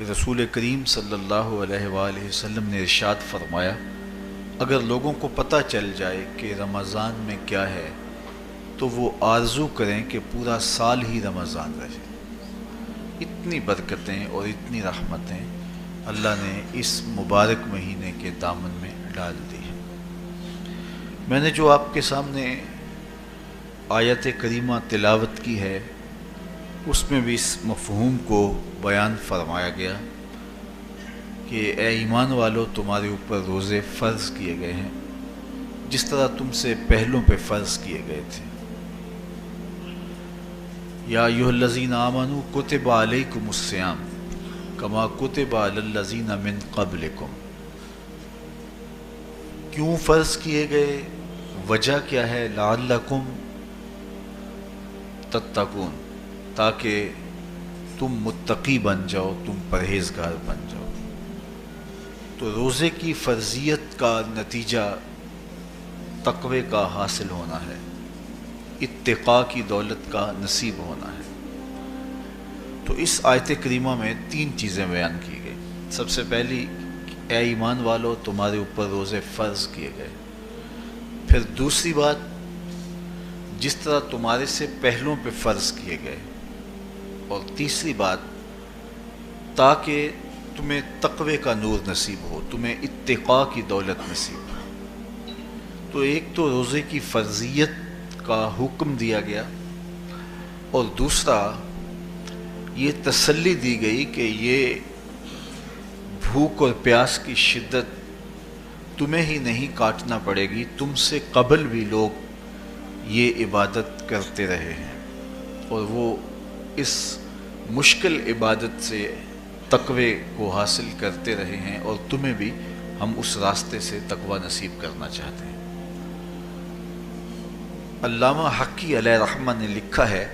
کہ رسول کریم صلی اللہ علیہ وآلہ وسلم نے ارشاد فرمایا، اگر لوگوں کو پتہ چل جائے کہ رمضان میں کیا ہے تو وہ آرزو کریں کہ پورا سال ہی رمضان رہے۔ اتنی برکتیں اور اتنی رحمتیں اللہ نے اس مبارک مہینے کے دامن میں ڈال دی ہیں۔ میں نے جو آپ کے سامنے آیت کریمہ تلاوت کی ہے اس میں بھی اس مفہوم کو بیان فرمایا گیا کہ اے ایمان والو، تمہارے اوپر روزے فرض کیے گئے ہیں جس طرح تم سے پہلوں پہ فرض کیے گئے تھے۔ یا ایھا الذین آمنوا کتب علیکم الصیام کما کتب علی الذین من قبلکم۔ کیوں فرض کیے گئے؟ وجہ کیا ہے؟ لعلکم تتقون، تاکہ تم متقی بن جاؤ، تم پرہیزگار بن جاؤ۔ تو روزے کی فرضیت کا نتیجہ تقوی کا حاصل ہونا ہے، اتقاء کی دولت کا نصیب ہونا ہے۔ تو اس آیت کریمہ میں تین چیزیں بیان کی گئی۔ سب سے پہلی، اے ایمان والو، تمہارے اوپر روزے فرض کیے گئے۔ پھر دوسری بات، جس طرح تمہارے سے پہلوں پہ فرض کیے گئے۔ اور تیسری بات، تاکہ تمہیں تقوی کا نور نصیب ہو، تمہیں اتقاء کی دولت نصیب ہو۔ تو ایک تو روزے کی فرضیت کا حکم دیا گیا، اور دوسرا یہ تسلی دی گئی کہ یہ بھوک اور پیاس کی شدت تمہیں ہی نہیں کاٹنا پڑے گی، تم سے قبل بھی لوگ یہ عبادت کرتے رہے ہیں، اور وہ اس مشکل عبادت سے تقوی کو حاصل کرتے رہے ہیں، اور تمہیں بھی ہم اس راستے سے تقوی نصیب کرنا چاہتے ہیں۔ علامہ حقی علیہ رحمہ نے لکھا ہے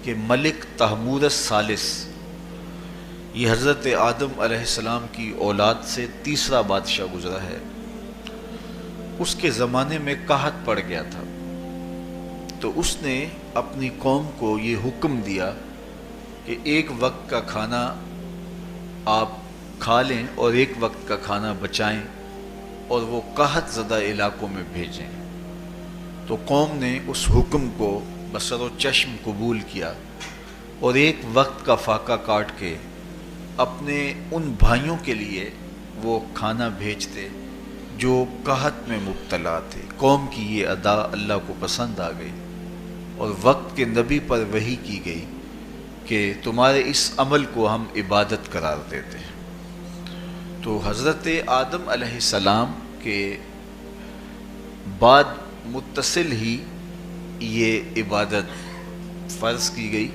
کہ ملک تحمور الثالث، یہ حضرت آدم علیہ السلام کی اولاد سے تیسرا بادشاہ گزرا ہے، اس کے زمانے میں قحط پڑ گیا تھا۔ تو اس نے اپنی قوم کو یہ حکم دیا کہ ایک وقت کا کھانا آپ کھا لیں اور ایک وقت کا کھانا بچائیں اور وہ قحط زدہ علاقوں میں بھیجیں۔ تو قوم نے اس حکم کو بصر و چشم قبول کیا اور ایک وقت کا فاقہ کاٹ کے اپنے ان بھائیوں کے لیے وہ کھانا بھیجتے جو قحط میں مبتلا تھے۔ قوم کی یہ ادا اللہ کو پسند آ گئی، اور وقت کے نبی پر وحی کی گئی کہ تمہارے اس عمل کو ہم عبادت قرار دیتے ہیں۔ تو حضرت آدم علیہ السلام کے بعد متصل ہی یہ عبادت فرض کی گئی،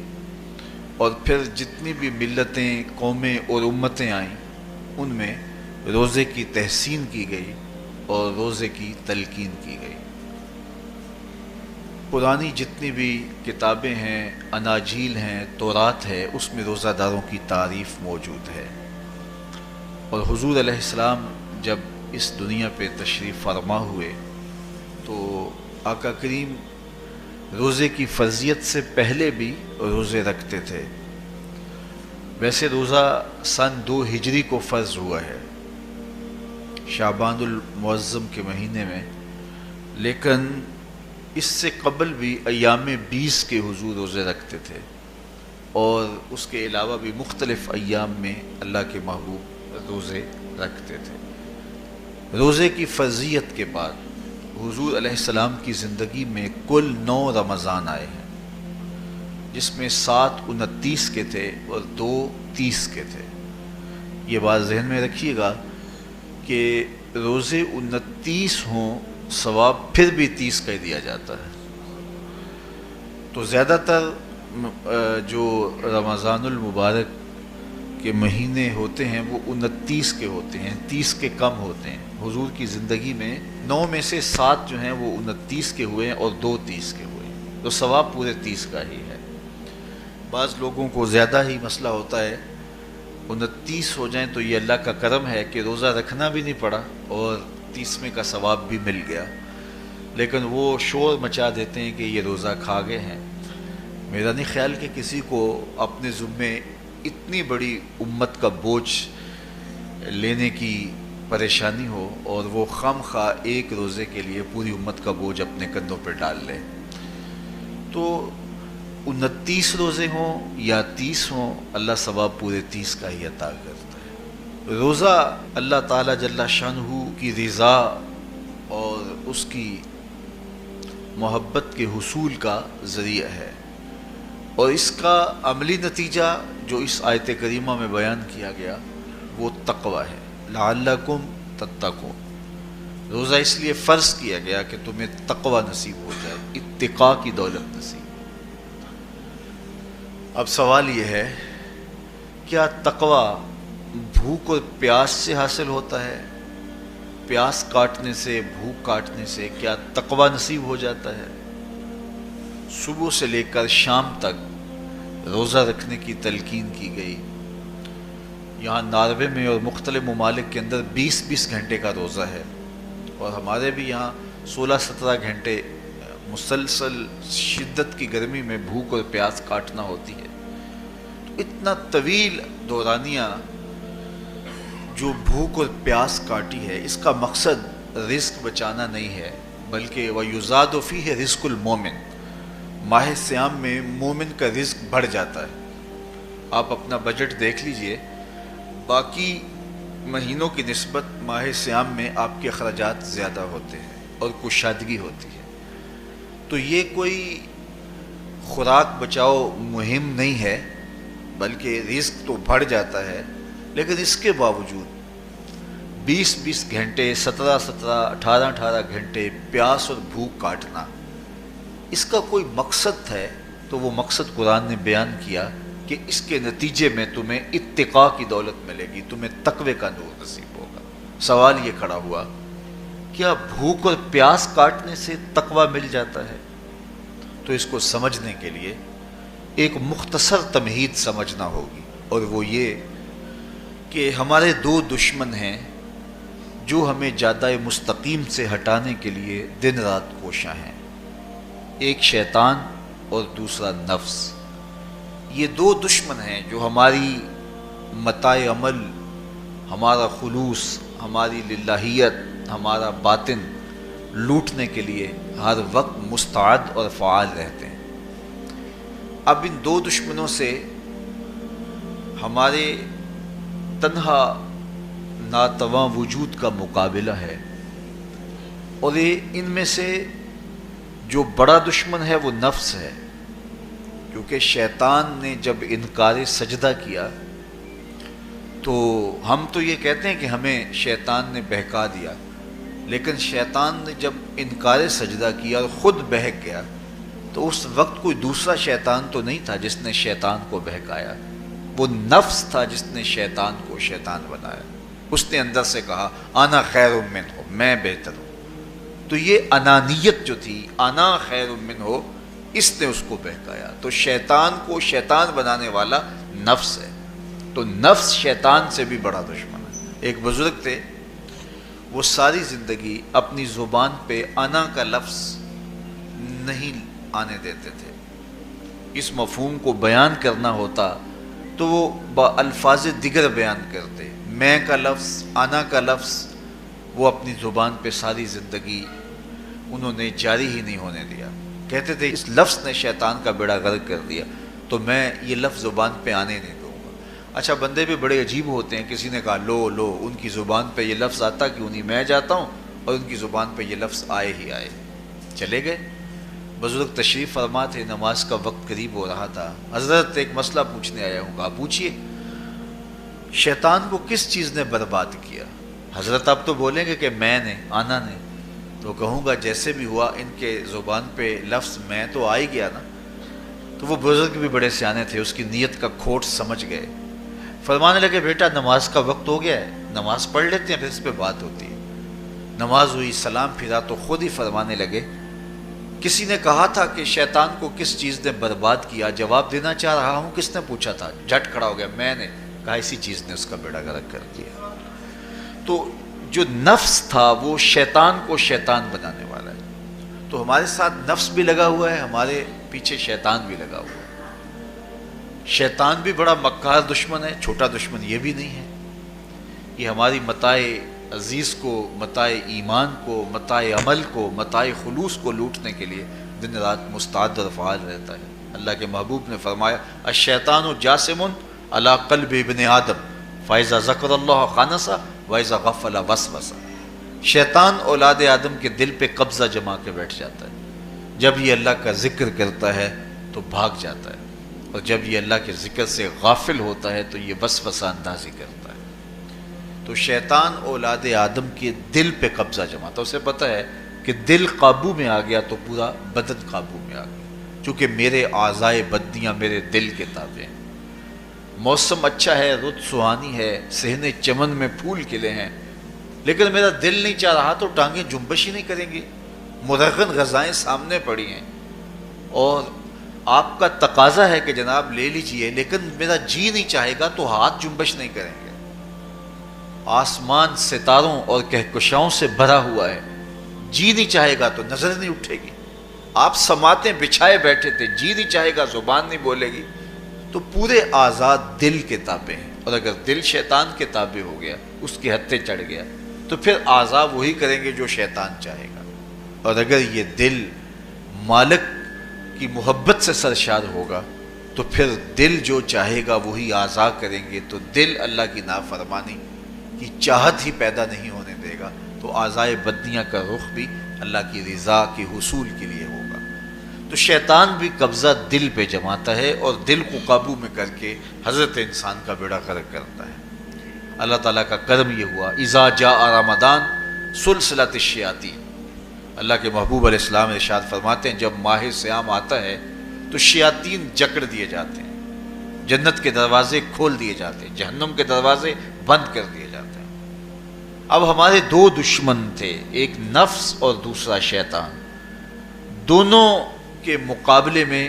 اور پھر جتنی بھی ملتیں، قومیں اور امتیں آئیں ان میں روزے کی تحسین کی گئی اور روزے کی تلقین کی گئی۔ پرانی جتنی بھی کتابیں ہیں، اناجیل ہیں، تورات ہے، اس میں روزہ داروں کی تعریف موجود ہے۔ اور حضور علیہ السلام جب اس دنیا پہ تشریف فرما ہوئے تو آقا کریم روزے کی فرضیت سے پہلے بھی روزے رکھتے تھے۔ ویسے روزہ سن 2 ہجری کو فرض ہوا ہے، شعبان المعظم کے مہینے میں، لیکن اس سے قبل بھی ایام 20 کے حضور روزے رکھتے تھے، اور اس کے علاوہ بھی مختلف ایام میں اللہ کے محبوب روزے رکھتے تھے۔ روزے کی فرضیت کے بعد حضور علیہ السلام کی زندگی میں کل 9 رمضان آئے ہیں، جس میں 7 29 کے تھے اور 2 30 کے تھے۔ یہ بات ذہن میں رکھیے گا کہ روزے 29 ہوں ثواب پھر بھی 30 کا ہی دیا جاتا ہے۔ تو زیادہ تر جو رمضان المبارک کے مہینے ہوتے ہیں وہ 29 کے ہوتے ہیں، 30 کے کم ہوتے ہیں۔ حضور کی زندگی میں 9 میں سے 7 جو ہیں وہ 29 کے ہوئے ہیں اور 2 30 کے ہوئے ہیں، تو ثواب پورے 30 کا ہی ہے۔ بعض لوگوں کو زیادہ ہی مسئلہ ہوتا ہے، 29 ہو جائیں تو یہ اللہ کا کرم ہے کہ روزہ رکھنا بھی نہیں پڑا اور 30ویں کا ثواب بھی مل گیا، لیکن وہ شور مچا دیتے ہیں کہ یہ روزہ کھا گئے ہیں۔ میرا نہیں خیال کہ کسی کو اپنے ذمے اتنی بڑی امت کا بوجھ لینے کی پریشانی ہو اور وہ خام خواہ ایک روزے کے لیے پوری امت کا بوجھ اپنے کندھوں پہ ڈال لے. تو 29 روزے ہوں یا 30 ہوں، اللہ ثواب پورے 30 کا ہی عطا کرتا ہے. روزہ اللہ تعالیٰ جل شانہ کی رضا اور اس کی محبت کے حصول کا ذریعہ ہے، اور اس کا عملی نتیجہ جو اس آیت کریمہ میں بیان کیا گیا وہ تقوی ہے. لعلکم تتقون. روزہ اس لیے فرض کیا گیا کہ تمہیں تقوی نصیب ہو جائے، اتقاء کی دولت نصیب. اب سوال یہ ہے، کیا تقوی بھوک اور پیاس سے حاصل ہوتا ہے؟ پیاس کاٹنے سے، بھوک کاٹنے سے کیا تقوی نصیب ہو جاتا ہے؟ صبح سے لے کر شام تک روزہ رکھنے کی تلقین کی گئی. یہاں ناروے میں اور مختلف ممالک کے اندر 20 گھنٹے کا روزہ ہے، اور ہمارے بھی یہاں 16-17 گھنٹے مسلسل شدت کی گرمی میں بھوک اور پیاس کاٹنا ہوتی ہے. تو اتنا طویل دورانیہ جو بھوک اور پیاس کاٹی ہے، اس کا مقصد رزق بچانا نہیں ہے، بلکہ وَيُزَادُ فِيهِ رِزْقُ الْمُؤْمِنِ. ماہ صیام میں مومن کا رزق بڑھ جاتا ہے. آپ اپنا بجٹ دیکھ لیجئے، باقی مہینوں کی نسبت ماہ صیام میں آپ کے اخراجات زیادہ ہوتے ہیں اور کشادگی ہوتی ہے. تو یہ کوئی خوراک بچاؤ مہم نہیں ہے، بلکہ رزق تو بڑھ جاتا ہے، لیکن اس کے باوجود 20 گھنٹے، 17 18 گھنٹے پیاس اور بھوک کاٹنا، اس کا کوئی مقصد ہے تو وہ مقصد قرآن نے بیان کیا کہ اس کے نتیجے میں تمہیں اتقاء کی دولت ملے گی، تمہیں تقوی کا نور نصیب ہوگا. سوال یہ کھڑا ہوا، کیا بھوک اور پیاس کاٹنے سے تقوی مل جاتا ہے؟ تو اس کو سمجھنے کے لیے ایک مختصر تمہید سمجھنا ہوگی، اور وہ یہ کہ ہمارے 2 دشمن ہیں جو ہمیں جادہ مستقیم سے ہٹانے کے لیے دن رات کوشاں ہیں. ایک شیطان اور دوسرا نفس. یہ 2 دشمن ہیں جو ہماری متاع عمل، ہمارا خلوص، ہماری للہیت، ہمارا باطن لوٹنے کے لیے ہر وقت مستعد اور فعال رہتے ہیں. اب ان 2 دشمنوں سے ہمارے تنہا ناتواں وجود کا مقابلہ ہے، اور ان میں سے جو بڑا دشمن ہے وہ نفس ہے، کیونکہ شیطان نے جب انکار سجدہ کیا تو ہم تو یہ کہتے ہیں کہ ہمیں شیطان نے بہکا دیا، لیکن شیطان نے جب انکار سجدہ کیا اور خود بہک گیا تو اس وقت کوئی دوسرا شیطان تو نہیں تھا جس نے شیطان کو بہکایا، وہ نفس تھا جس نے شیطان کو شیطان بنایا. اس نے اندر سے کہا انا خیر منہ، میں بہتر ہوں. تو یہ انانیت جو تھی، انا خیر منہ، اس نے اس کو بہکایا. تو شیطان کو شیطان بنانے والا نفس ہے، تو نفس شیطان سے بھی بڑا دشمن ہے. ایک بزرگ تھے، وہ ساری زندگی اپنی زبان پہ انا کا لفظ نہیں آنے دیتے تھے. اس مفہوم کو بیان کرنا ہوتا تو وہ با الفاظ دیگر بیان کرتے. میں کا لفظ، انا کا لفظ وہ اپنی زبان پہ ساری زندگی انہوں نے جاری ہی نہیں ہونے دیا. کہتے تھے اس لفظ نے شیطان کا بیڑا غرق کر دیا، تو میں یہ لفظ زبان پہ آنے نہیں دوں گا. اچھا، بندے بھی بڑے عجیب ہوتے ہیں. کسی نے کہا لو ان کی زبان پہ یہ لفظ آتا کیوں نہیں، میں جاتا ہوں اور ان کی زبان پہ یہ لفظ آئے ہی آئے. چلے گئے. بزرگ تشریف فرما تھے، نماز کا وقت قریب ہو رہا تھا. حضرت ایک مسئلہ پوچھنے آیا ہوں. کہا پوچھئے. شیطان کو کس چیز نے برباد کیا؟ حضرت آپ تو بولیں گے کہ میں نے، آنا نے. تو کہوں گا جیسے بھی ہوا ان کے زبان پہ لفظ میں تو آ ہی گیا نا. تو وہ بزرگ بھی بڑے سیانے تھے، اس کی نیت کا کھوٹ سمجھ گئے. فرمانے لگے بیٹا نماز کا وقت ہو گیا ہے، نماز پڑھ لیتے ہیں پھر اس پہ بات ہوتی ہے. نماز ہوئی، سلام پھرا تو خود ہی فرمانے لگے کسی نے کہا تھا کہ شیطان کو کس چیز نے برباد کیا، جواب دینا چاہ رہا ہوں کس نے پوچھا تھا. جھٹ کھڑا ہو گیا، میں نے. کہا اسی چیز نے اس کا بیڑا غرق کر دیا. تو جو نفس تھا وہ شیطان کو شیطان بنانے والا ہے. تو ہمارے ساتھ نفس بھی لگا ہوا ہے، ہمارے پیچھے شیطان بھی لگا ہوا ہے. شیطان بھی بڑا مکار دشمن ہے، چھوٹا دشمن یہ بھی نہیں ہے۔ یہ ہماری متاع عزیز کو، متاع ایمان کو، متاع عمل کو، متاع خلوص کو لوٹنے کے لیے دن رات مستعد اور فعال رہتا ہے۔ اللہ کے محبوب نے فرمایا الشیطان جاسم علی قلب ابن آدم فاذا ذکر اللہ خانس واذا غفل وسوس۔ شیطان اولاد آدم کے دل پہ قبضہ جما کے بیٹھ جاتا ہے، جب یہ اللہ کا ذکر کرتا ہے تو بھاگ جاتا ہے، اور جب یہ اللہ کے ذکر سے غافل ہوتا ہے تو یہ وسوسہ اندازی کرتا ہے۔ تو شیطان اولاد آدم کے دل پہ قبضہ جماتا ہے، اسے پتہ ہے کہ دل قابو میں آ گیا تو پورا بدن قابو میں آ گیا، چونکہ میرے اعضائے بدنیاں میرے دل کے تابع ہیں۔ موسم اچھا ہے، رت سہانی ہے، صحن چمن میں پھول کھلے ہیں، لیکن میرا دل نہیں چاہ رہا تو ٹانگیں جنبش ہی نہیں کریں گی۔ مرغن غذائیں سامنے پڑی ہیں اور آپ کا تقاضا ہے کہ جناب لے لیجئے، لیکن میرا جی نہیں چاہے گا تو ہاتھ جنبش نہیں کریں گے۔ آسمان ستاروں اور کہکشاؤں سے بھرا ہوا ہے، جی نہیں چاہے گا تو نظر نہیں اٹھے گی۔ آپ سماعتیں بچھائے بیٹھے تھے، جی نہیں چاہے گا زبان نہیں بولے گی۔ تو پورے آزاد دل کے تابع ہیں، اور اگر دل شیطان کے تابع ہو گیا، اس کے ہتھے چڑھ گیا، تو پھر اعضاء وہی کریں گے جو شیطان چاہے گا۔ اور اگر یہ دل مالک کی محبت سے سرشار ہوگا تو پھر دل جو چاہے گا وہی اعضاء کریں گے۔ تو دل اللہ کی نافرمانی کی چاہت ہی پیدا نہیں ہونے دے گا، تو اعضائے بدنیاں کا رخ بھی اللہ کی رضا کے حصول کے لیے ہوگا۔ تو شیطان بھی قبضہ دل پہ جماتا ہے اور دل کو قابو میں کر کے حضرت انسان کا بیڑا غرق کرتا ہے۔ اللہ تعالیٰ کا کرم یہ ہوا اذا جاء رمضان سلسلۃ الشیاطین۔ اللہ کے محبوب علیہ السلام ارشاد فرماتے ہیں جب ماہ صیام آتا ہے تو شیاطین جکڑ دیے جاتے ہیں، جنت کے دروازے کھول دیے جاتے ہیں، جہنم کے دروازے بند کر دیے جاتے ہیں۔ اب ہمارے دو دشمن تھے، ایک نفس اور دوسرا شیطان۔ دونوں کے مقابلے میں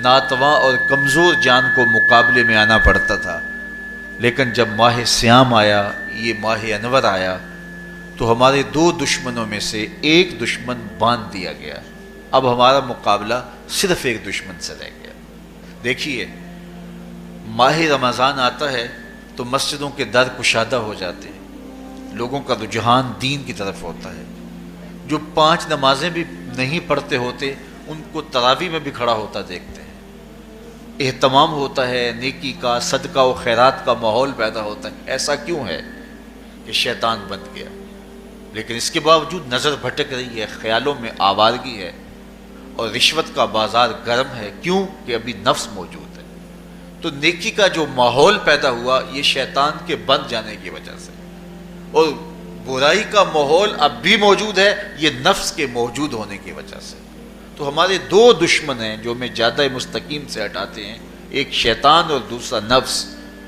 ناتواں اور کمزور جان کو مقابلے میں آنا پڑتا تھا، لیکن جب ماہ صیام آیا، یہ ماہ انور آیا، تو ہمارے دو دشمنوں میں سے ایک دشمن باندھ دیا گیا۔ اب ہمارا مقابلہ صرف ایک دشمن سے رہ گیا۔ دیکھیے، ماہ رمضان آتا ہے تو مسجدوں کے در کشادہ ہو جاتے ہیں، لوگوں کا رجحان دین کی طرف ہوتا ہے۔ جو 5 نمازیں بھی نہیں پڑھتے ہوتے ان کو تراویح میں بھی کھڑا ہوتا دیکھتے ہیں، اہتمام ہوتا ہے، نیکی کا، صدقہ و خیرات کا ماحول پیدا ہوتا ہے۔ ایسا کیوں ہے؟ کہ شیطان بن گیا، لیکن اس کے باوجود نظر بھٹک رہی ہے، خیالوں میں آوارگی ہے، اور رشوت کا بازار گرم ہے۔ کیوں؟ کہ ابھی نفس موجود ہے۔ تو نیکی کا جو ماحول پیدا ہوا یہ شیطان کے بن جانے کی وجہ سے، اور برائی کا ماحول اب بھی موجود ہے یہ نفس کے موجود ہونے کی وجہ سے۔ تو ہمارے دو دشمن ہیں جو ہمیں زیادہ مستقیم سے ہٹاتے ہیں، ایک شیطان اور دوسرا نفس۔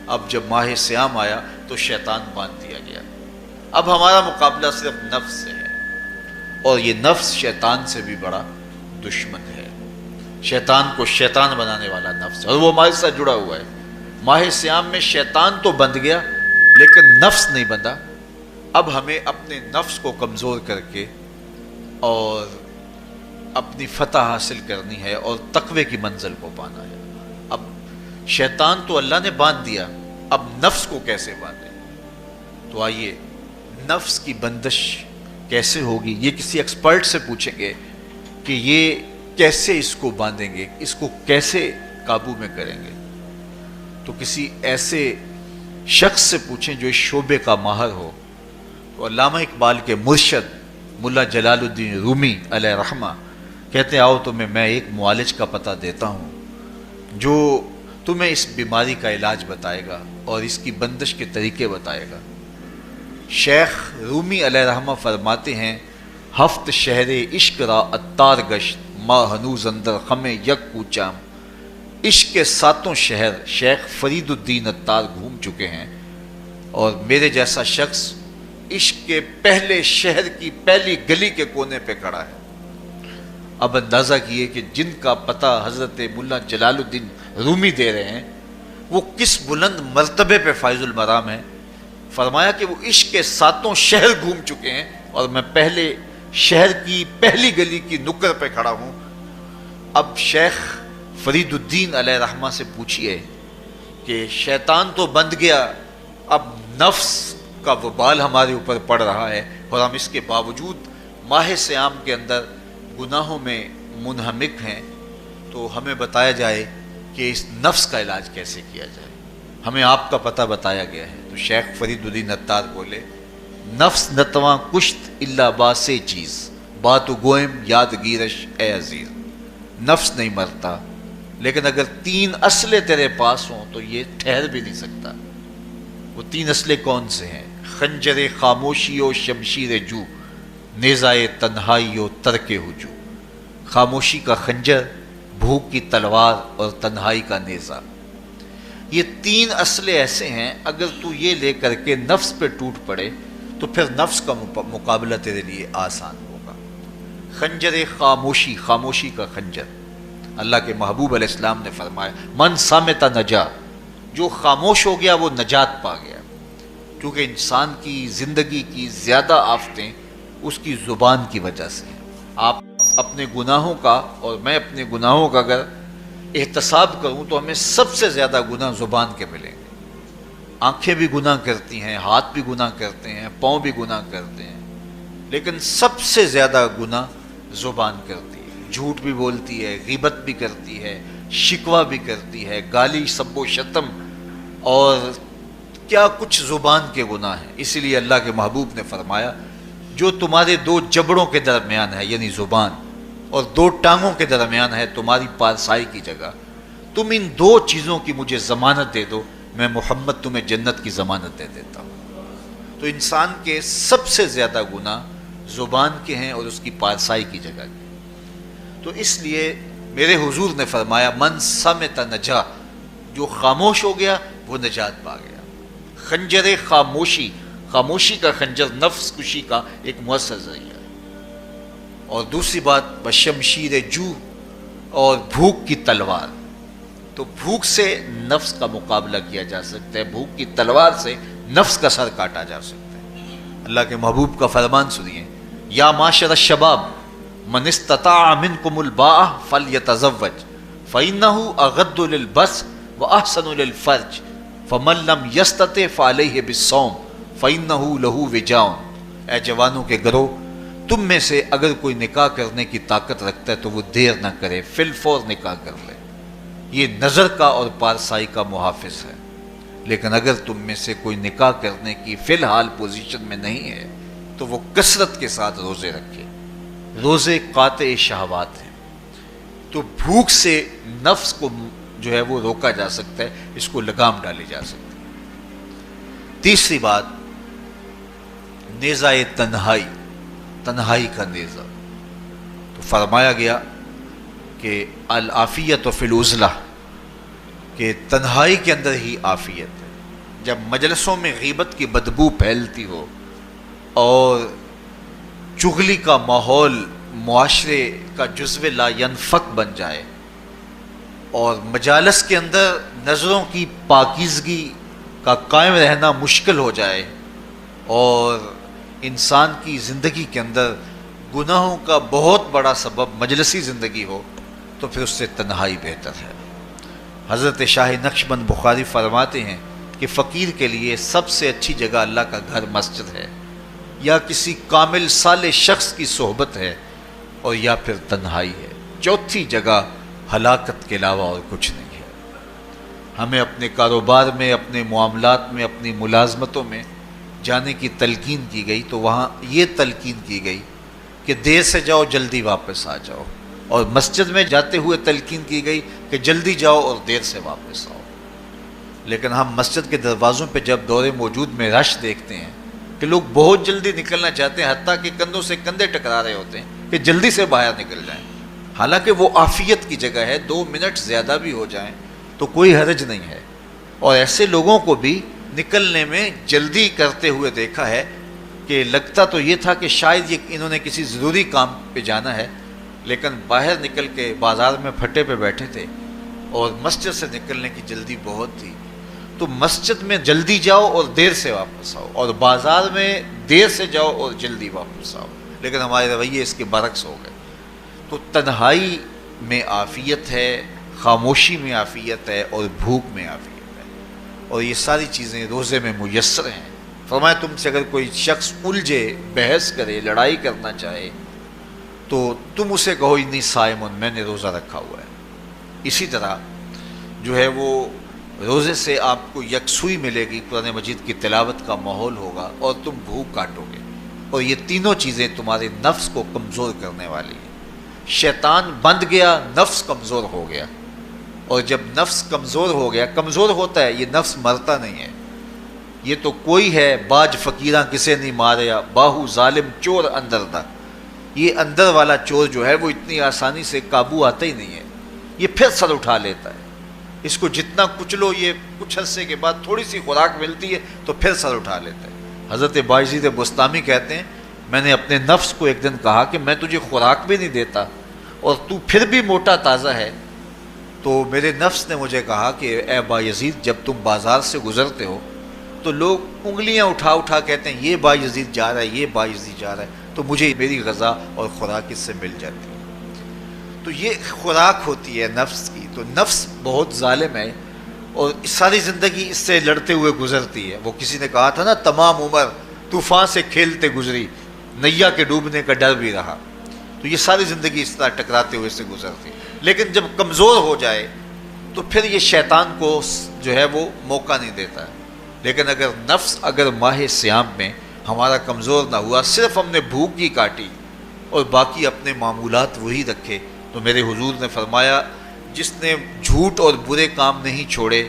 اب جب ماہ صیام آیا تو شیطان باندھ دیا گیا، اب ہمارا مقابلہ صرف نفس سے ہے، اور یہ نفس شیطان سے بھی بڑا دشمن ہے۔ شیطان کو شیطان بنانے والا نفس ہے، اور وہ ہمارے ساتھ جڑا ہوا ہے۔ ماہ صیام میں شیطان تو بند گیا لیکن نفس نہیں بندھا۔ اب ہمیں اپنے نفس کو کمزور کر کے اور اپنی فتح حاصل کرنی ہے اور تقوی کی منزل کو پانا ہے۔ اب شیطان تو اللہ نے باندھ دیا، اب نفس کو کیسے باندھیں؟ تو آئیے، نفس کی بندش کیسے ہوگی یہ کسی ایکسپرٹ سے پوچھیں گے کہ یہ کیسے اس کو باندھیں گے، اس کو کیسے قابو میں کریں گے۔ تو کسی ایسے شخص سے پوچھیں جو اس شعبے کا ماہر ہو۔ تو علامہ اقبال کے مرشد ملا جلال الدین رومی علیہ رحمہ کہتے ہیں آؤ تمہیں میں ایک معالج کا پتہ دیتا ہوں جو تمہیں اس بیماری کا علاج بتائے گا اور اس کی بندش کے طریقے بتائے گا۔ شیخ رومی علیہ رحمہ فرماتے ہیں ہفت شہر عشق را اتار گشت ما ہنوز اندر خم یک کوچام۔ عشق کے 7 شہر شیخ فرید الدین اتار گھوم چکے ہیں، اور میرے جیسا شخص عشق کے پہلے شہر کی پہلی گلی کے کونے پہ کھڑا ہے۔ اب اندازہ کیے کہ جن کا پتہ حضرت ملا جلال الدین رومی دے رہے ہیں وہ کس بلند مرتبے پہ فائز المرام ہے۔ فرمایا کہ وہ عشق کے 7 شہر گھوم چکے ہیں اور میں پہلے شہر کی پہلی گلی کی نکر پہ کھڑا ہوں۔ اب شیخ فرید الدین علیہ رحمہ سے پوچھئے کہ شیطان تو بند گیا، اب نفس کا وبال ہمارے اوپر پڑ رہا ہے اور ہم اس کے باوجود ماہ صیام کے اندر گناہوں میں منہمک ہیں، تو ہمیں بتایا جائے کہ اس نفس کا علاج کیسے کیا جائے۔ ہمیں آپ کا پتہ بتایا گیا ہے۔ تو شیخ فرید الدین عطار بولے، نفس نتواں کشت الا باسے چیز، بات گوئم یاد گیرش اے عزیز۔ نفس نہیں مرتا، لیکن اگر 3 اسلحے تیرے پاس ہوں تو یہ ٹھہر بھی نہیں سکتا۔ وہ 3 اسلحے کون سے ہیں؟ خنجر خاموشی و شمشیر جو، نیزائے تنہائی و ترک ہجو۔ خاموشی کا خنجر، بھوک کی تلوار اور تنہائی کا نیزہ، یہ 3 اسلحے ایسے ہیں، اگر تو یہ لے کر کے نفس پہ ٹوٹ پڑے تو پھر نفس کا مقابلہ تیرے لیے آسان ہوگا۔ خنجر خاموشی، خاموشی کا خنجر، اللہ کے محبوب علیہ السلام نے فرمایا من صامت نجا، جو خاموش ہو گیا وہ نجات پا گیا، کیونکہ انسان کی زندگی کی زیادہ آفتیں اس کی زبان کی وجہ سے ہیں۔ آپ اپنے گناہوں کا اور میں اپنے گناہوں کا اگر احتساب کروں تو ہمیں سب سے زیادہ گناہ زبان کے ملیں گے۔ آنکھیں بھی گناہ کرتی ہیں، ہاتھ بھی گناہ کرتے ہیں، پاؤں بھی گناہ کرتے ہیں، لیکن سب سے زیادہ گناہ زبان کرتی ہے۔ جھوٹ بھی بولتی ہے، غیبت بھی کرتی ہے، شکوہ بھی کرتی ہے، گالی سب و شتم اور کیا کچھ زبان کے گناہ ہیں۔ اسی لیے اللہ کے محبوب نے فرمایا جو تمہارے 2 جبڑوں کے درمیان ہے، یعنی زبان، اور 2 ٹانگوں کے درمیان ہے تمہاری پارسائی کی جگہ، تم ان 2 چیزوں کی مجھے ضمانت دے دو، میں محمد تمہیں جنت کی ضمانت دے دیتا ہوں۔ تو انسان کے سب سے زیادہ گناہ زبان کے ہیں اور اس کی پارسائی کی جگہ کے۔ تو اس لیے میرے حضور نے فرمایا من صمت نجا، جو خاموش ہو گیا وہ نجات پا گیا۔ خنجر خاموشی، خاموشی کا خنجر نفس کشی کا ایک مؤثر ذریعہ ہے۔ اور دوسری بات بشمشیر جو، اور بھوک کی تلوار، تو بھوک سے نفس کا مقابلہ کیا جا سکتا ہے، بھوک کی تلوار سے نفس کا سر کاٹا جا سکتا ہے۔ اللہ کے محبوب کا فرمان سنیے، یا معاشر الشباب من استطاع منکم الباء فلیتزوج فإنہ اغض للبصر واحسن للفرج فمن لم یستطع فعلیہ بالصوم فإنہ لہ وجاء۔ اے جوانوں کے گروہ، تم میں سے اگر کوئی نکاح کرنے کی طاقت رکھتا ہے تو وہ دیر نہ کرے، فی الفور نکاح کر لے، یہ نظر کا اور پارسائی کا محافظ ہے۔ لیکن اگر تم میں سے کوئی نکاح کرنے کی فی الحال پوزیشن میں نہیں ہے تو وہ کثرت کے ساتھ روزے رکھے۔ روزے قاطع شہوات ہیں، تو بھوک سے نفس کو جو ہے وہ روکا جا سکتا ہے، اس کو لگام ڈالی جا سکتی ہے۔ تیسری بات نیزہ تنہائی، تنہائی کا نیزہ، تو فرمایا گیا کہ العافیت فی العزلہ، کہ تنہائی کے اندر ہی عافیت ہے۔ جب مجلسوں میں غیبت کی بدبو پھیلتی ہو اور چغلی کا ماحول معاشرے کا جزو لا ینفک بن جائے اور مجالس کے اندر نظروں کی پاکیزگی کا قائم رہنا مشکل ہو جائے اور انسان کی زندگی کے اندر گناہوں کا بہت بڑا سبب مجلسی زندگی ہو تو پھر اس سے تنہائی بہتر ہے۔ حضرت شاہ نقشبند بخاری فرماتے ہیں کہ فقیر کے لیے سب سے اچھی جگہ اللہ کا گھر مسجد ہے، یا کسی کامل صالح شخص کی صحبت ہے، اور یا پھر تنہائی ہے۔ چوتھی جگہ ہلاکت کے علاوہ اور کچھ نہیں ہے۔ ہمیں اپنے کاروبار میں، اپنے معاملات میں، اپنی ملازمتوں میں جانے کی تلقین کی گئی تو وہاں یہ تلقین کی گئی کہ دیر سے جاؤ جلدی واپس آ جاؤ، اور مسجد میں جاتے ہوئے تلقین کی گئی کہ جلدی جاؤ اور دیر سے واپس آؤ۔ لیکن ہم مسجد کے دروازوں پہ جب دور موجود میں رش دیکھتے ہیں کہ لوگ بہت جلدی نکلنا چاہتے ہیں، حتیٰ کہ کندھوں سے کندھے ٹکرا رہے ہوتے ہیں کہ جلدی سے باہر نکل جائیں، حالانکہ وہ عافیت کی جگہ ہے، 2 منٹ زیادہ بھی ہو جائیں تو کوئی حرج نہیں ہے۔ اور ایسے لوگوں کو بھی نکلنے میں جلدی کرتے ہوئے دیکھا ہے کہ لگتا تو یہ تھا کہ شاید یہ انہوں نے کسی ضروری کام پہ جانا ہے، لیکن باہر نکل کے بازار میں پھٹے پہ بیٹھے تھے اور مسجد سے نکلنے کی جلدی بہت تھی۔ تو مسجد میں جلدی جاؤ اور دیر سے واپس آؤ، اور بازار میں دیر سے جاؤ اور جلدی واپس آؤ، لیکن ہمارے رویے اس کے برعکس ہو گئے۔ تو تنہائی میں عافیت ہے، خاموشی میں عافیت ہے، اور بھوک میں عافیت ہے۔ اور یہ ساری چیزیں روزے میں میسر ہیں۔ فرمایا تم سے اگر کوئی شخص الجھے، بحث کرے، لڑائی کرنا چاہے تو تم اسے کہو انی صائم، میں نے روزہ رکھا ہوا ہے۔ اسی طرح جو ہے وہ روزے سے آپ کو یکسوئی ملے گی، قرآن مجید کی تلاوت کا ماحول ہوگا اور تم بھوک کاٹو گے، اور یہ تینوں چیزیں تمہارے نفس کو کمزور کرنے والی ہیں۔ شیطان بند گیا، نفس کمزور ہو گیا، اور جب نفس کمزور ہو گیا، کمزور ہوتا ہے، یہ نفس مرتا نہیں ہے۔ یہ تو کوئی ہے باج فقیراں کسے نہیں ماریا، باہو ظالم چور اندر دا۔ یہ اندر والا چور جو ہے وہ اتنی آسانی سے قابو آتا ہی نہیں ہے، یہ پھر سر اٹھا لیتا ہے۔ اس کو جتنا کچلو، یہ کچھ عرصے کے بعد تھوڑی سی خوراک ملتی ہے تو پھر سر اٹھا لیتا ہے۔ حضرت بایزید بستامی کہتے ہیں میں نے اپنے نفس کو ایک دن کہا کہ میں تجھے خوراک بھی نہیں دیتا اور تو پھر بھی موٹا تازہ ہے، تو میرے نفس نے مجھے کہا کہ اے بایزید جب تم بازار سے گزرتے ہو تو لوگ انگلیاں اٹھا اٹھا کہتے ہیں یہ بایزید جا رہا ہے، یہ بایزید جا رہا ہے، تو مجھے میری غذا اور خوراک اس سے مل جاتی ہے۔ تو یہ خوراک ہوتی ہے نفس کی۔ تو نفس بہت ظالم ہے اور ساری زندگی اس سے لڑتے ہوئے گزرتی ہے۔ وہ کسی نے کہا تھا نا تمام عمر طوفان سے کھیلتے گزری، نیا کے ڈوبنے کا ڈر بھی رہا۔ تو یہ ساری زندگی اس طرح ٹکراتے ہوئے سے گزرتی ہے، لیکن جب کمزور ہو جائے تو پھر یہ شیطان کو جو ہے وہ موقع نہیں دیتا ہے۔ لیکن اگر نفس اگر ماہ صیام میں ہمارا کمزور نہ ہوا، صرف ہم نے بھوک ہی کاٹی اور باقی اپنے معمولات وہی رکھے، تو میرے حضور نے فرمایا جس نے جھوٹ اور برے کام نہیں چھوڑے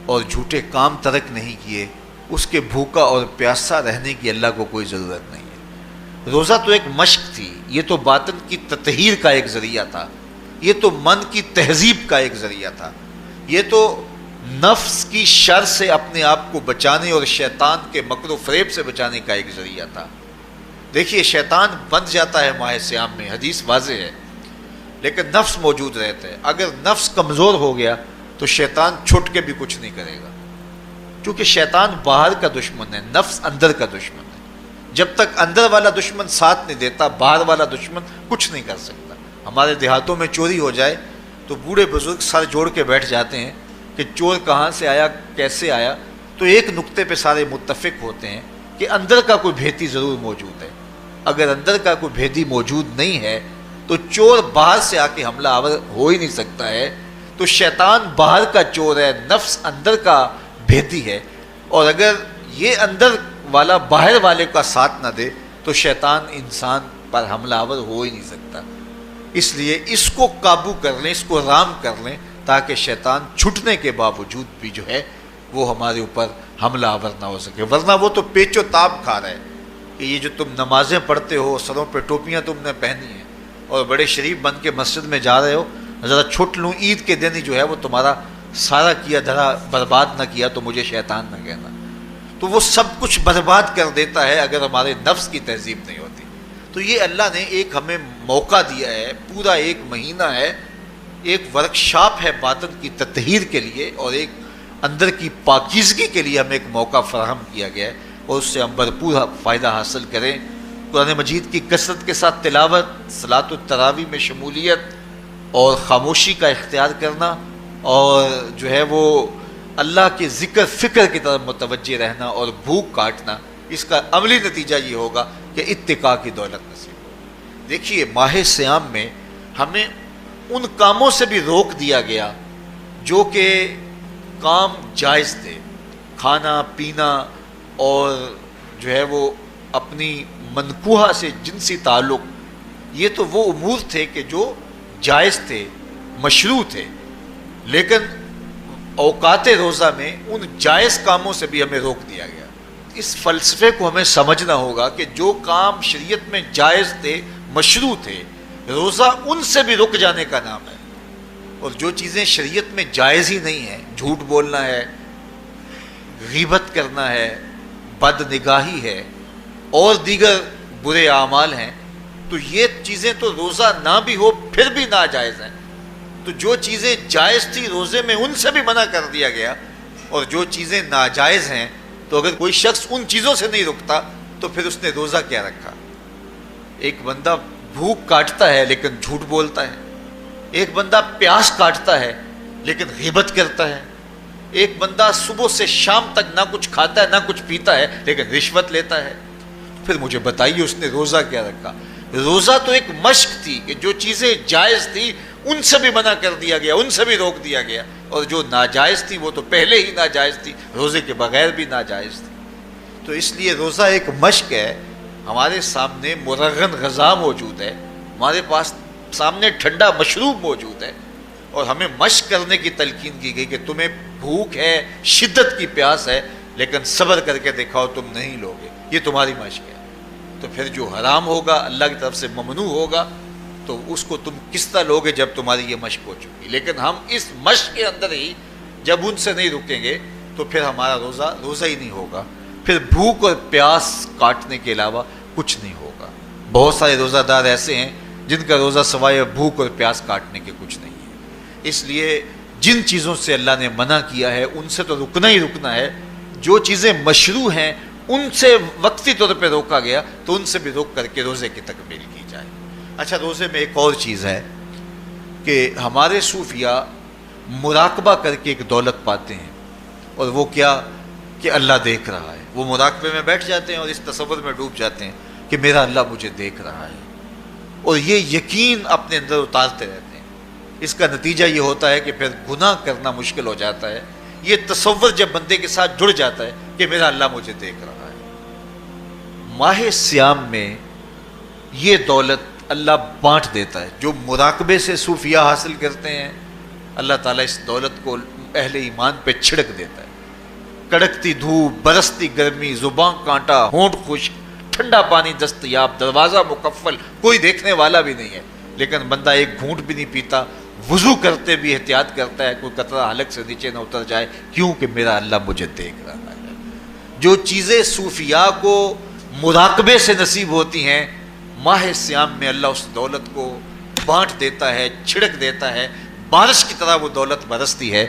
اور جھوٹے کام ترک نہیں کیے، اس کے بھوکا اور پیاسا رہنے کی اللہ کو کوئی ضرورت نہیں ہے۔ روزہ تو ایک مشق تھی، یہ تو باطن کی تطہیر کا ایک ذریعہ تھا، یہ تو من کی تہذیب کا ایک ذریعہ تھا، یہ تو نفس کی شر سے اپنے آپ کو بچانے اور شیطان کے مکر و فریب سے بچانے کا ایک ذریعہ تھا۔ دیکھیے شیطان بند جاتا ہے ماہ صیام میں، حدیث واضح ہے، لیکن نفس موجود رہتا ہے۔ اگر نفس کمزور ہو گیا تو شیطان چھٹ کے بھی کچھ نہیں کرے گا، کیونکہ شیطان باہر کا دشمن ہے، نفس اندر کا دشمن ہے۔ جب تک اندر والا دشمن ساتھ نہیں دیتا، باہر والا دشمن کچھ نہیں کر سکتا۔ ہمارے دیہاتوں میں چوری ہو جائے تو بوڑھے بزرگ سر جوڑ کے بیٹھ جاتے ہیں کہ چور کہاں سے آیا، کیسے آیا، تو ایک نقطے پہ سارے متفق ہوتے ہیں کہ اندر کا کوئی بھیتی ضرور موجود ہے۔ اگر اندر کا کوئی بھیتی موجود نہیں ہے تو چور باہر سے آ کے حملہ آور ہو ہی نہیں سکتا ہے۔ تو شیطان باہر کا چور ہے، نفس اندر کا بھیتی ہے، اور اگر یہ اندر والا باہر والے کا ساتھ نہ دے تو شیطان انسان پر حملہ آور ہو ہی نہیں سکتا۔ اس لیے اس کو قابو کر لیں، اس کو رام کر لیں، تاکہ شیطان چھٹنے کے باوجود بھی جو ہے وہ ہمارے اوپر حملہ آور نہ ہو سکے۔ ورنہ وہ تو پیچ و تاب کھا رہا ہے کہ یہ جو تم نمازیں پڑھتے ہو، سروں پہ ٹوپیاں تم نے پہنی ہیں اور بڑے شریف بن کے مسجد میں جا رہے ہو، ذرا چھٹ لوں عید کے دن ہی جو ہے وہ تمہارا سارا کیا دھرا برباد نہ کیا تو مجھے شیطان نہ کہنا۔ تو وہ سب کچھ برباد کر دیتا ہے اگر ہمارے نفس کی تہذیب نہیں ہوتی۔ تو یہ اللہ نے ایک ہمیں موقع دیا ہے، پورا ایک مہینہ ہے، ایک ورکشاپ ہے باطن کی تطہیر کے لیے اور ایک اندر کی پاکیزگی کے لیے ہمیں ایک موقع فراہم کیا گیا ہے، اور اس سے ہم بھرپور فائدہ حاصل کریں۔ قرآن مجید کی کثرت کے ساتھ تلاوت، صلاۃ التراویح میں شمولیت اور خاموشی کا اختیار کرنا، اور جو ہے وہ اللہ کے ذکر فکر کی طرف متوجہ رہنا اور بھوک کاٹنا، اس کا عملی نتیجہ یہ ہوگا کہ اتقاء کی دولت نصیب ہوگی۔ دیکھیے ماہ صیام میں ہمیں ان کاموں سے بھی روک دیا گیا جو کہ کام جائز تھے، کھانا پینا اور جو ہے وہ اپنی منکوحہ سے جنسی تعلق، یہ تو وہ امور تھے کہ جو جائز تھے، مشروع تھے، لیکن اوقات روزہ میں ان جائز کاموں سے بھی ہمیں روک دیا گیا۔ اس فلسفے کو ہمیں سمجھنا ہوگا کہ جو کام شریعت میں جائز تھے، مشروع تھے، روزہ ان سے بھی رک جانے کا نام ہے، اور جو چیزیں شریعت میں جائز ہی نہیں ہیں، جھوٹ بولنا ہے، غیبت کرنا ہے، بد نگاہی ہے اور دیگر برے اعمال ہیں، تو یہ چیزیں تو روزہ نہ بھی ہو پھر بھی ناجائز ہیں۔ تو جو چیزیں جائز تھی روزے میں ان سے بھی منع کر دیا گیا، اور جو چیزیں ناجائز ہیں تو اگر کوئی شخص ان چیزوں سے نہیں رکتا تو پھر اس نے روزہ کیا رکھا۔ ایک بندہ بھوک کاٹتا ہے لیکن جھوٹ بولتا ہے، ایک بندہ پیاس کاٹتا ہے لیکن غیبت کرتا ہے، ایک بندہ صبح سے شام تک نہ کچھ کھاتا ہے نہ کچھ پیتا ہے لیکن رشوت لیتا ہے، پھر مجھے بتائیے اس نے روزہ کیا رکھا؟ روزہ تو ایک مشق تھی کہ جو چیزیں جائز تھی ان سے بھی منع کر دیا گیا، ان سے بھی روک دیا گیا، اور جو ناجائز تھی وہ تو پہلے ہی ناجائز تھی، روزے کے بغیر بھی ناجائز تھی۔ تو اس لیے روزہ ایک مشق ہے۔ ہمارے سامنے مرغن غذا موجود ہے، ہمارے پاس سامنے ٹھنڈا مشروب موجود ہے، اور ہمیں مشق کرنے کی تلقین کی گئی کہ تمہیں بھوک ہے، شدت کی پیاس ہے، لیکن صبر کر کے دکھاؤ تم نہیں لوگے، یہ تمہاری مشق ہے۔ تو پھر جو حرام ہوگا اللہ کی طرف سے ممنوع ہوگا تو اس کو تم کس طرح لوگے جب تمہاری یہ مشق ہو چکی؟ لیکن ہم اس مشق کے اندر ہی جب ان سے نہیں رکیں گے تو پھر ہمارا روزہ ہی نہیں ہوگا، پھر بھوک اور پیاس کاٹنے کے علاوہ کچھ نہیں ہوگا۔ بہت سارے روزہ دار ایسے ہیں جن کا روزہ سوائے بھوک اور پیاس کاٹنے کے کچھ نہیں ہے۔ اس لیے جن چیزوں سے اللہ نے منع کیا ہے ان سے تو رکنا ہی رکنا ہے، جو چیزیں مشروع ہیں ان سے وقتی طور پہ روکا گیا تو ان سے بھی روک کر کے روزے کی تکمیل کی جائے۔ اچھا، روزے میں ایک اور چیز ہے کہ ہمارے صوفیاء مراقبہ کر کے ایک دولت پاتے ہیں، اور وہ کیا کہ اللہ دیکھ رہا ہے۔ وہ مراقبے میں بیٹھ جاتے ہیں اور اس تصور میں ڈوب جاتے ہیں کہ میرا اللہ مجھے دیکھ رہا ہے، اور یہ یقین اپنے اندر اتارتے رہتے ہیں۔ اس کا نتیجہ یہ ہوتا ہے کہ پھر گناہ کرنا مشکل ہو جاتا ہے۔ یہ تصور جب بندے کے ساتھ جڑ جاتا ہے کہ میرا اللہ مجھے دیکھ رہا ہے۔ ماہ سیام میں یہ دولت اللہ بانٹ دیتا ہے، جو مراقبے سے صوفیاء حاصل کرتے ہیں اللہ تعالیٰ اس دولت کو اہل ایمان پہ چھڑک دیتا ہے۔ کڑکتی دھوپ، برستی گرمی، زباں کانٹا، ہونٹ خشک، ٹھنڈا پانی دستیاب، دروازہ مقفل، کوئی دیکھنے والا بھی نہیں ہے، لیکن بندہ ایک گھونٹ بھی نہیں پیتا، وضو کرتے بھی احتیاط کرتا ہے کوئی قطرہ حلق سے نیچے نہ اتر جائے، کیوں کہ میرا اللہ مجھے دیکھ رہا ہے۔ جو چیزیں صوفیاء کو مراقبے سے نصیب ہوتی ہیں، ماہ سیام میں اللہ اس دولت کو بانٹ دیتا ہے، چھڑک دیتا ہے، بارش کی طرح وہ دولت برستی ہے،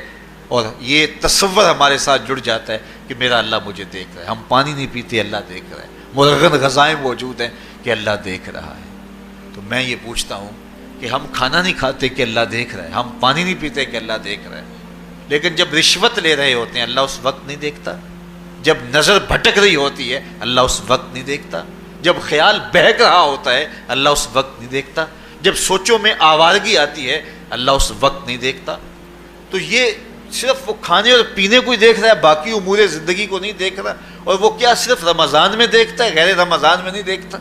اور یہ تصور ہمارے ساتھ جڑ جاتا ہے کہ میرا اللہ مجھے دیکھ رہا ہے۔ ہم پانی نہیں پیتے، اللہ دیکھ رہا ہے، مرغن غذائیں موجود ہیں کہ اللہ دیکھ رہا ہے۔ تو میں یہ پوچھتا ہوں کہ ہم کھانا نہیں کھاتے کہ اللہ دیکھ رہا ہے، ہم پانی نہیں پیتے کہ اللہ دیکھ رہا ہے، لیکن جب رشوت لے رہے ہوتے ہیں اللہ اس وقت نہیں دیکھتا؟ جب نظر بھٹک رہی ہوتی ہے اللہ اس وقت نہیں دیکھتا؟ جب خیال بہک رہا ہوتا ہے اللہ اس وقت نہیں دیکھتا؟ جب سوچوں میں آوارگی آتی ہے اللہ اس وقت نہیں دیکھتا؟ تو یہ صرف وہ کھانے اور پینے کو ہی دیکھ رہا ہے، باقی امور زندگی کو نہیں دیکھ رہا، اور وہ کیا صرف رمضان میں دیکھتا ہے، غیر رمضان میں نہیں دیکھتا؟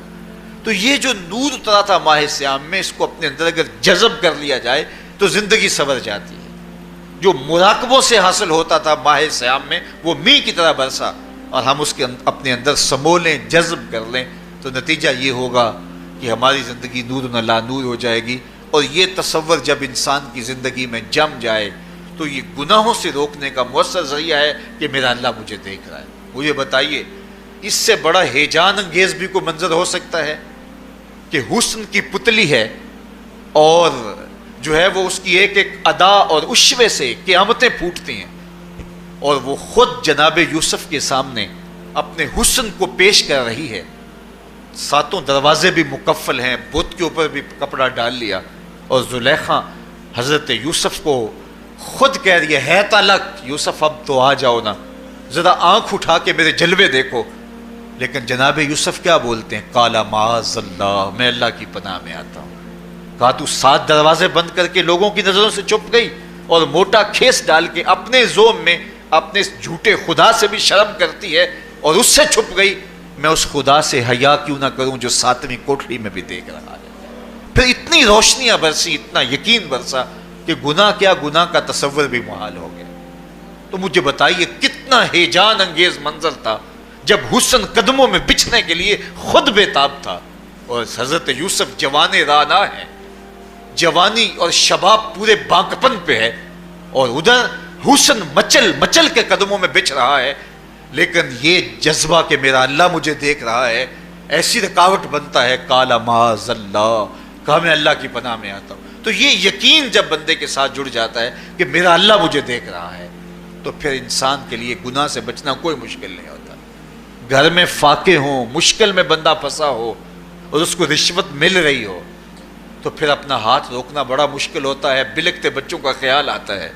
تو یہ جو نور اترا تھا ماہ سیام میں، اس کو اپنے اندر اگر جذب کر لیا جائے تو زندگی سنور جاتی ہے۔ جو مراقبوں سے حاصل ہوتا تھا ماہ سیام میں وہ میںہ کی طرح برسا، اور ہم اس کے اپنے اندر سمو لیں، جذب کر لیں، تو نتیجہ یہ ہوگا کہ ہماری زندگی نور نہ لا نور ہو جائے گی۔ اور یہ تصور جب انسان کی زندگی میں جم جائے تو یہ گناہوں سے روکنے کا مؤثر ذریعہ ہے کہ میرا اللہ مجھے دیکھ رہا ہے۔ مجھے بتائیے اس سے بڑا ہیجان انگیز بھی کوئی منظر ہو سکتا ہے کہ حسن کی پتلی ہے، اور جو ہے وہ اس کی ایک ایک ادا اور اشوے سے قیامتیں پھوٹتی ہیں، اور وہ خود جناب یوسف کے سامنے اپنے حسن کو پیش کر رہی ہے، ساتوں دروازے بھی مکفل ہیں، بت کے اوپر بھی کپڑا ڈال لیا، اور زلیخا حضرت یوسف کو خود کہہ رہی ہے تالک یوسف اب تو آ جاؤ نا، ذرا آنکھ اٹھا کے میرے جلوے دیکھو۔ لیکن جناب یوسف کیا بولتے ہیں؟ قال معاذ اللہ، میں اللہ کی پناہ میں آتا ہوں۔ کہا تو 7 دروازے بند کر کے لوگوں کی نظروں سے چھپ گئی، اور موٹا کھیس ڈال کے اپنے زوم میں اپنے جھوٹے خدا سے بھی شرم کرتی ہے اور اس سے چھپ گئی، میں اس خدا سے حیا کیوں نہ کروں جو 7ویں کوٹھڑی میں بھی دیکھ رہا ہے۔ پھر اتنی روشنیاں برسی، اتنا یقین برسا کہ گناہ کیا، گناہ کا تصور بھی محال ہو گیا۔ تو مجھے بتائیے کتنا ہیجان انگیز منظر تھا جب حسن قدموں میں بچھنے کے لیے خود بے تاب تھا، اور حضرت یوسف جوان رانا ہے، جوانی اور شباب پورے بانکپن پہ ہے، اور ادھر حسن مچل مچل کے قدموں میں بچھ رہا ہے، لیکن یہ جذبہ کہ میرا اللہ مجھے دیکھ رہا ہے ایسی رکاوٹ بنتا ہے۔ قال معاذ اللہ، کہا میں اللہ کی پناہ میں آتا ہوں۔ تو یہ یقین جب بندے کے ساتھ جڑ جاتا ہے کہ میرا اللہ مجھے دیکھ رہا ہے، تو پھر انسان کے لیے گناہ سے بچنا کوئی مشکل نہیں ہوتا۔ گھر میں فاقے ہوں، مشکل میں بندہ پھنسا ہو اور اس کو رشوت مل رہی ہو، تو پھر اپنا ہاتھ روکنا بڑا مشکل ہوتا ہے، بلکتے بچوں کا خیال آتا ہے،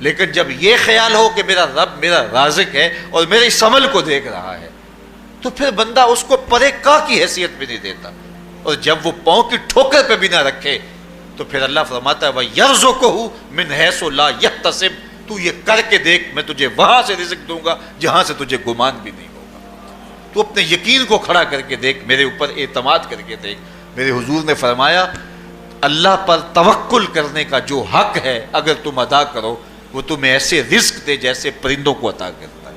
لیکن جب یہ خیال ہو کہ میرا رب میرا رازق ہے اور میرے اس عمل کو دیکھ رہا ہے تو پھر بندہ اس کو پرے کا کی حیثیت بھی نہیں دیتا، اور جب وہ پاؤں کی ٹھوکر پہ بھی نہ رکھے تو پھر اللہ فرماتا ہے وَيَرْزُقُهُ مِنْ حَيْثُ لَا يَحْتَسِبُ، تو یہ کر کے دیکھ میں تجھے وہاں سے رزق دوں گا جہاں سے تجھے گمان بھی نہیں ہوگا۔ تو اپنے یقین کو کھڑا کر کے دیکھ، میرے اوپر اعتماد کر کے دیکھ۔ میرے حضور نے فرمایا اللہ پر توکل کرنے کا جو حق ہے اگر تم ادا کرو وہ تمہیں ایسے رزق دے جیسے پرندوں کو عطا کرتا ہے۔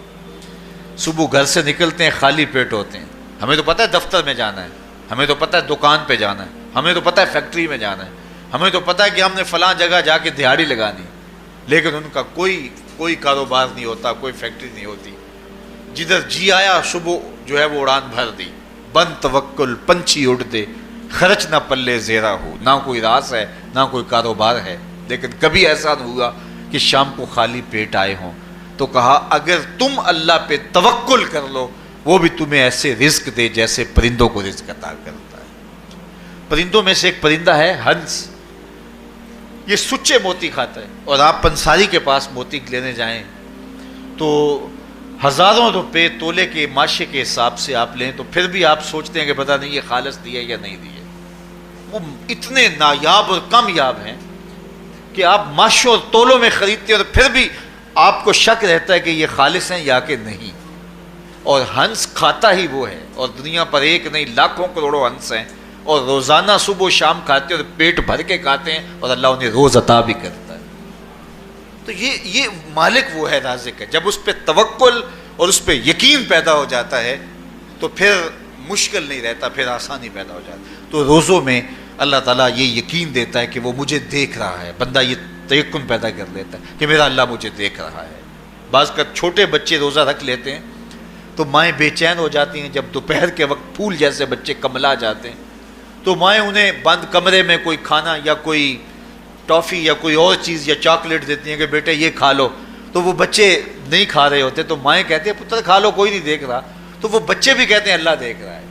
صبح گھر سے نکلتے ہیں خالی پیٹ ہوتے ہیں، ہمیں تو پتہ ہے دفتر میں جانا ہے، ہمیں تو پتہ ہے دکان پہ جانا ہے، ہمیں تو پتہ ہے فیکٹری میں جانا ہے، ہمیں تو پتہ ہے کہ ہم نے فلاں جگہ جا کے دہاڑی لگانی، لیکن ان کا کوئی کاروبار نہیں ہوتا، کوئی فیکٹری نہیں ہوتی۔ جدھر جی آیا صبح جو ہے وہ اڑان بھر دی، بند توکل پنچھی اڑ دے، خرچ نہ پلے زیرہ ہو، نہ کوئی راس ہے نہ کوئی کاروبار ہے، لیکن کبھی ایسا نہ ہوا کہ شام کو خالی پیٹ آئے ہوں۔ تو کہا اگر تم اللہ پہ توکل کر لو وہ بھی تمہیں ایسے رزق دے جیسے پرندوں کو رزق عطا کرتا ہے۔ پرندوں میں سے ایک پرندہ ہے ہنس، یہ سچے موتی کھاتا ہے، اور آپ پنساری کے پاس موتی لینے جائیں تو ہزاروں روپے تولے کے ماشے کے حساب سے آپ لیں تو پھر بھی آپ سوچتے ہیں کہ پتہ نہیں یہ خالص دیے یا نہیں دیے۔ وہ اتنے نایاب اور کامیاب ہیں کہ آپ ماشوں اور تولوں میں خریدتے ہیں اور پھر بھی آپ کو شک رہتا ہے کہ یہ خالص ہیں یا کہ نہیں۔ اور ہنس کھاتا ہی وہ ہے، اور دنیا پر ایک نہیں لاکھوں کروڑوں ہنس ہیں، اور روزانہ صبح و شام کھاتے ہیں اور پیٹ بھر کے کھاتے ہیں، اور اللہ انہیں روز عطا بھی کرتا ہے۔ تو یہ مالک وہ ہے، رازق ہے۔ جب اس پہ توکل اور اس پہ یقین پیدا ہو جاتا ہے تو پھر مشکل نہیں رہتا، پھر آسانی پیدا ہو جاتی ہے۔ تو روزوں میں اللہ تعالیٰ یہ یقین دیتا ہے کہ وہ مجھے دیکھ رہا ہے، بندہ یہ تیقن پیدا کر لیتا ہے کہ میرا اللہ مجھے دیکھ رہا ہے۔ بعض کا چھوٹے بچے روزہ رکھ لیتے ہیں تو مائیں بے چین ہو جاتی ہیں، جب دوپہر کے وقت پھول جیسے بچے کملا جاتے ہیں تو مائیں انہیں بند کمرے میں کوئی کھانا یا کوئی ٹافی یا کوئی اور چیز یا چاکلیٹ دیتی ہیں کہ بیٹے یہ کھا لو، تو وہ بچے نہیں کھا رہے ہوتے تو مائیں کہتے ہیں پتر کھا لو کوئی نہیں دیکھ رہا، تو وہ بچے بھی کہتے ہیں اللہ دیکھ رہا ہے۔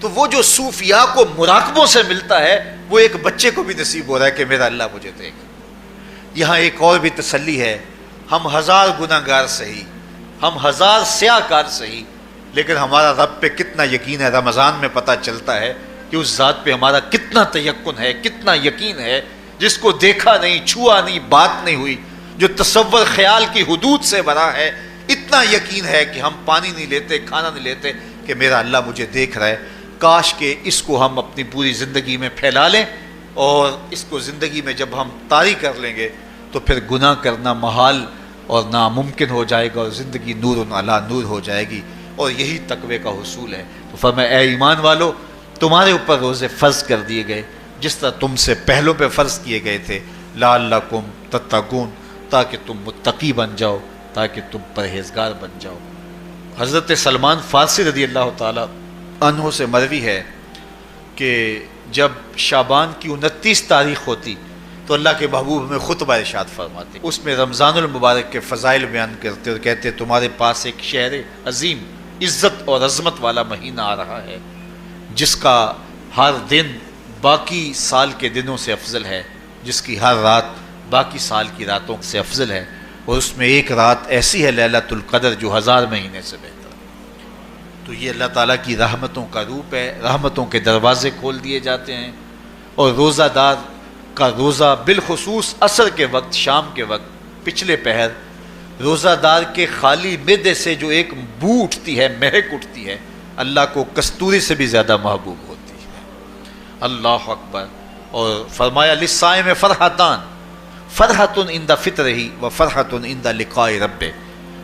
تو وہ جو صوفیاء کو مراقبوں سے ملتا ہے وہ ایک بچے کو بھی نصیب ہو رہا ہے کہ میرا اللہ مجھے دیکھ۔ یہاں ایک اور بھی تسلی ہے، ہم ہزار گناہ گار سہی، ہم ہزار سیاہ کار سہی، لیکن ہمارا رب پہ کتنا یقین ہے رمضان میں پتہ چلتا ہے کہ اس ذات پہ ہمارا کتنا تیقن ہے، کتنا یقین ہے، جس کو دیکھا نہیں، چھوا نہیں، بات نہیں ہوئی، جو تصور خیال کی حدود سے بھرا ہے، اتنا یقین ہے کہ ہم پانی نہیں لیتے، کھانا نہیں لیتے کہ میرا اللہ مجھے دیکھ رہا ہے۔ کاش کہ اس کو ہم اپنی پوری زندگی میں پھیلا لیں، اور اس کو زندگی میں جب ہم طاری کر لیں گے تو پھر گناہ کرنا محال اور ناممکن ہو جائے گا، اور زندگی نور علی نور ہو جائے گی، اور یہی تقوی کا حصول ہے۔ تو فرمایا اے ایمان والو تمہارے اوپر روزے فرض کر دیے گئے جس طرح تم سے پہلوں پہ فرض کیے گئے تھے، لعلکم تتقون، تاکہ تم متقی بن جاؤ، تاکہ تم پرہیزگار بن جاؤ۔ حضرت سلمان فارسی رضی اللہ تعالی عنہ سے مروی ہے کہ جب شعبان کی 29 تاریخ ہوتی تو اللہ کے محبوب ہمیں خطبہ ارشاد فرماتے، اس میں رمضان المبارک کے فضائل بیان کرتے اور کہتے تمہارے پاس ایک شہر عظیم عزت اور عظمت والا مہینہ آ رہا ہے جس کا ہر دن باقی سال کے دنوں سے افضل ہے، جس کی ہر رات باقی سال کی راتوں سے افضل ہے، اور اس میں ایک رات ایسی ہے لیلۃ القدر جو 1000 مہینے سے بہتر۔ تو یہ اللہ تعالیٰ کی رحمتوں کا روپ ہے، رحمتوں کے دروازے کھول دیے جاتے ہیں، اور روزہ دار کا روزہ بالخصوص عصر کے وقت، شام کے وقت، پچھلے پہر، روزہ دار کے خالی معدے سے جو ایک بو اٹھتی ہے، مہک اٹھتی ہے، اللہ کو کستوری سے بھی زیادہ محبوب ہوتی ہے۔ اللہ اکبر۔ اور فرمایا للصائم فرحتان، فرحۃ عند فطرہ و فرحۃ عند لقاء ربہ،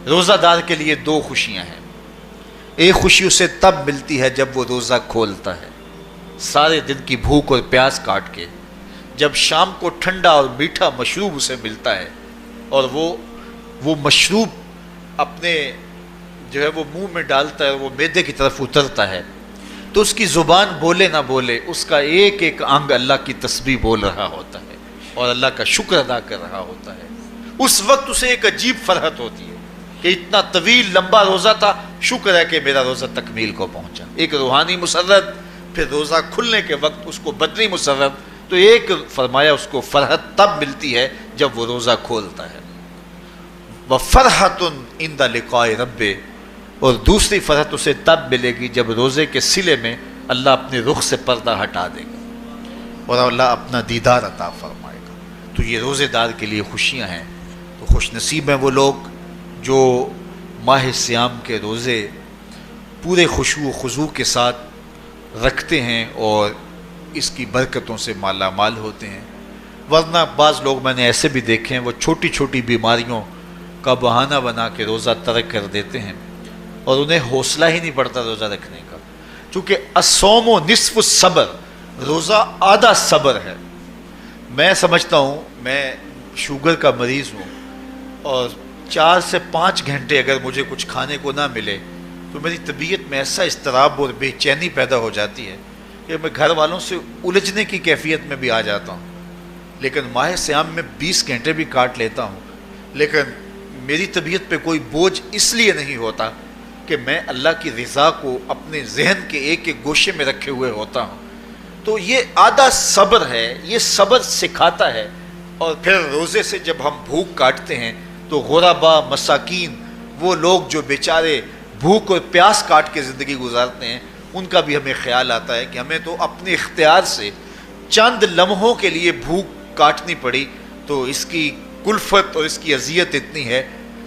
روزہ دار کے لیے 2 خوشیاں ہیں۔ ایک خوشی اسے تب ملتی ہے جب وہ روزہ کھولتا ہے سارے دن کی بھوک اور پیاس کاٹ کے، جب شام کو ٹھنڈا اور میٹھا مشروب اسے ملتا ہے اور وہ مشروب اپنے جو ہے وہ منہ میں ڈالتا ہے، وہ معدے کی طرف اترتا ہے، تو اس کی زبان بولے نہ بولے اس کا ایک ایک انگ اللہ کی تسبیح بول رہا ہوتا ہے اور اللہ کا شکر ادا کر رہا ہوتا ہے۔ اس وقت اسے ایک عجیب فرحت ہوتی ہے کہ اتنا طویل لمبا روزہ تھا، شکر ہے کہ میرا روزہ تکمیل کو پہنچا۔ ایک روحانی مسرت، پھر روزہ کھلنے کے وقت اس کو بدنی مسرت، تو ایک فرمایا اس کو فرحت تب ملتی ہے جب وہ روزہ کھولتا ہے۔ وَفَرْحَةٌ عِنْدَ لِقَاءِ رَبِّ، اور دوسری فرحت اسے تب ملے گی جب روزے کے صلے میں اللہ اپنے رخ سے پردہ ہٹا دے گا اور اللہ اپنا دیدار عطا فرمائے گا۔ تو یہ روزے دار کے لیے خوشیاں ہیں۔ تو خوش نصیب ہیں وہ لوگ جو ماہ سیام کے روزے پورے خشوع و خضوع کے ساتھ رکھتے ہیں اور اس کی برکتوں سے مالا مال ہوتے ہیں۔ ورنہ بعض لوگ میں نے ایسے بھی دیکھے ہیں، وہ چھوٹی چھوٹی بیماریوں کا بہانہ بنا کے روزہ ترک کر دیتے ہیں اور انہیں حوصلہ ہی نہیں پڑتا روزہ رکھنے کا، چونکہ الصوم نصف الصبر، روزہ آدھا صبر ہے۔ میں سمجھتا ہوں، میں شوگر کا مریض ہوں اور 4 سے 5 گھنٹے اگر مجھے کچھ کھانے کو نہ ملے تو میری طبیعت میں ایسا اضطراب اور بے چینی پیدا ہو جاتی ہے کہ میں گھر والوں سے الجھنے کی کیفیت میں بھی آ جاتا ہوں۔ لیکن ماہ سیام میں 20 گھنٹے بھی کاٹ لیتا ہوں، لیکن میری طبیعت پہ کوئی بوجھ اس لیے نہیں ہوتا کہ میں اللہ کی رضا کو اپنے ذہن کے ایک ایک گوشے میں رکھے ہوئے ہوتا ہوں۔ تو یہ آدھا صبر ہے، یہ صبر سکھاتا ہے۔ اور پھر روزے سے جب ہم بھوک کاٹتے ہیں تو غربا، مساکین، وہ لوگ جو بیچارے بھوک اور پیاس کاٹ کے زندگی گزارتے ہیں، ان کا بھی ہمیں خیال آتا ہے کہ ہمیں تو اپنے اختیار سے چند لمحوں کے لیے بھوک کاٹنی پڑی، تو اس کی کلفت اور اس کی اذیت اتنی ہے۔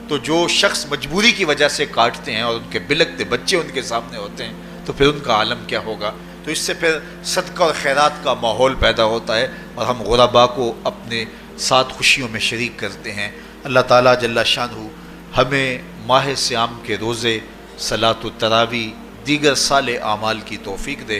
تو جو شخص مجبوری کی وجہ سے کاٹتے ہیں اور ان کے بلکتے بچے ان کے سامنے ہوتے ہیں تو پھر ان کا عالم کیا ہوگا۔ تو اس سے پھر صدقہ اور خیرات کا ماحول پیدا ہوتا ہے اور ہم غربا کو اپنے ساتھ خوشیوں میں شریک کرتے ہیں۔ اللہ تعالیٰ جل شانہ ہمیں ماہ سیام کے روزے، صلاۃ التراویح، دیگر صالح اعمال کی توفیق دے۔